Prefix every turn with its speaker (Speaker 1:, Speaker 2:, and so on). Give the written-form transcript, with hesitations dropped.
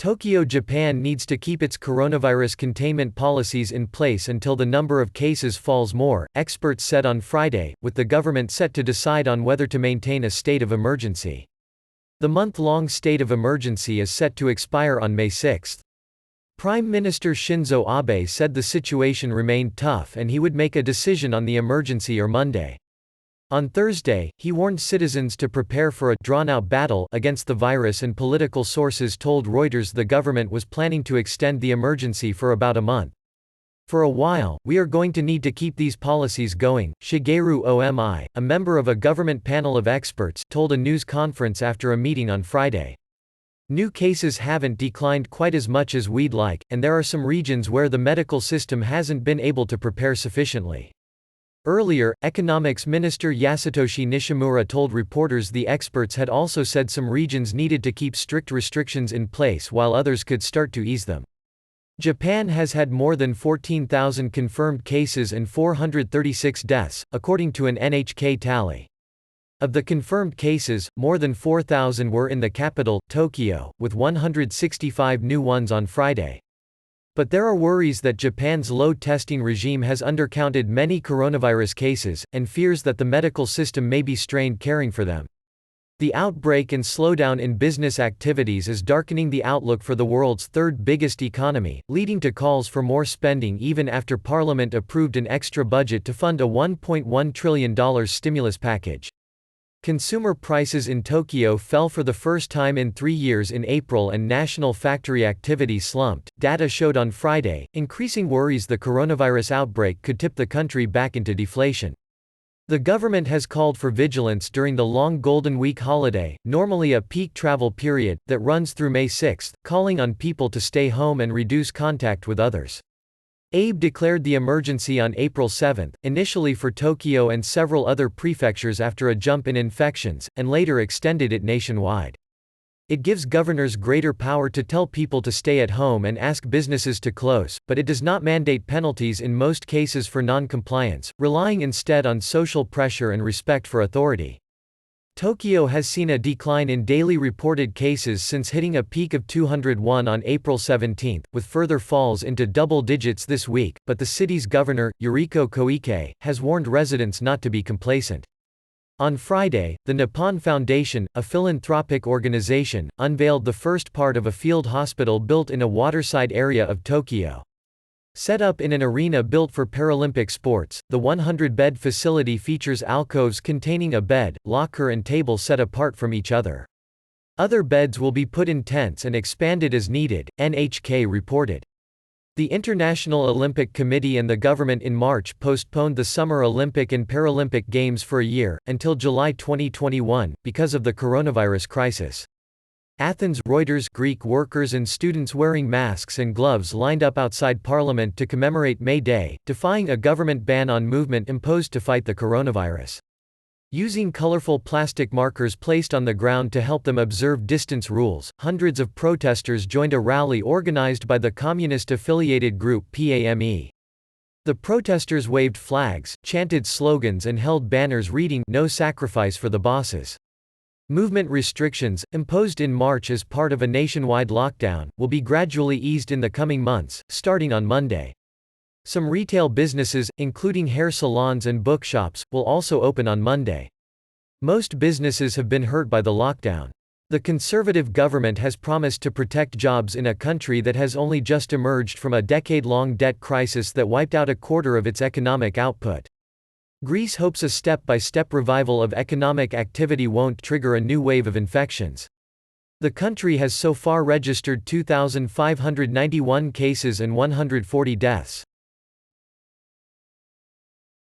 Speaker 1: Tokyo, Japan needs to keep its coronavirus containment policies in place until the number of cases falls more, experts said on Friday, with the government set to decide on whether to maintain a state of emergency. The month-long state of emergency is set to expire on May 6. Prime Minister Shinzo Abe said the situation remained tough and he would make a decision on the emergency on Monday. On Thursday, he warned citizens to prepare for a drawn-out battle against the virus, and political sources told Reuters the government was planning to extend the emergency for about a month. For a while, we are going to need to keep these policies going, Shigeru Omi, a member of a government panel of experts, told a news conference after a meeting on Friday. New cases haven't declined quite as much as we'd like, and there are some regions where the medical system hasn't been able to prepare sufficiently. Earlier, Economics Minister Yasutoshi Nishimura told reporters the experts had also said some regions needed to keep strict restrictions in place while others could start to ease them. Japan has had more than 14,000 confirmed cases and 436 deaths, according to an NHK tally. Of the confirmed cases, more than 4,000 were in the capital, Tokyo, with 165 new ones on Friday. But there are worries that Japan's low testing regime has undercounted many coronavirus cases, and fears that the medical system may be strained caring for them. The outbreak and slowdown in business activities is darkening the outlook for the world's third biggest economy, leading to calls for more spending even after Parliament approved an extra budget to fund a $1.1 trillion stimulus package. Consumer prices in Tokyo fell for the first time in 3 years in April and national factory activity slumped, data showed on Friday, increasing worries the coronavirus outbreak could tip the country back into deflation. The government has called for vigilance during the long Golden Week holiday, normally a peak travel period, that runs through May 6, calling on people to stay home and reduce contact with others. Abe declared the emergency on April 7, initially for Tokyo and several other prefectures after a jump in infections, and later extended it nationwide. It gives governors greater power to tell people to stay at home and ask businesses to close, but it does not mandate penalties in most cases for non-compliance, relying instead on social pressure and respect for authority. Tokyo has seen a decline in daily reported cases since hitting a peak of 201 on April 17, with further falls into double digits this week, but the city's governor, Yuriko Koike, has warned residents not to be complacent. On Friday, the Nippon Foundation, a philanthropic organization, unveiled the first part of a field hospital built in a waterside area of Tokyo. Set up in an arena built for Paralympic sports, the 100-bed facility features alcoves containing a bed, locker and table set apart from each other. Other beds will be put in tents and expanded as needed, NHK reported. The International Olympic Committee and the government in March postponed the Summer Olympic and Paralympic Games for a year, until July 2021, because of the coronavirus crisis. Athens, Reuters, Greek workers and students wearing masks and gloves lined up outside Parliament to commemorate May Day, defying a government ban on movement imposed to fight the coronavirus. Using colorful plastic markers placed on the ground to help them observe distance rules, hundreds of protesters joined a rally organized by the communist-affiliated group PAME. The protesters waved flags, chanted slogans and held banners reading "No sacrifice for the bosses." Movement restrictions, imposed in March as part of a nationwide lockdown, will be gradually eased in the coming months, starting on Monday. Some retail businesses, including hair salons and bookshops, will also open on Monday. Most businesses have been hurt by the lockdown. The conservative government has promised to protect jobs in a country that has only just emerged from a decade-long debt crisis that wiped out a quarter of its economic output. Greece hopes a step-by-step revival of economic activity won't trigger a new wave of infections. The country has so far registered 2,591 cases and 140 deaths.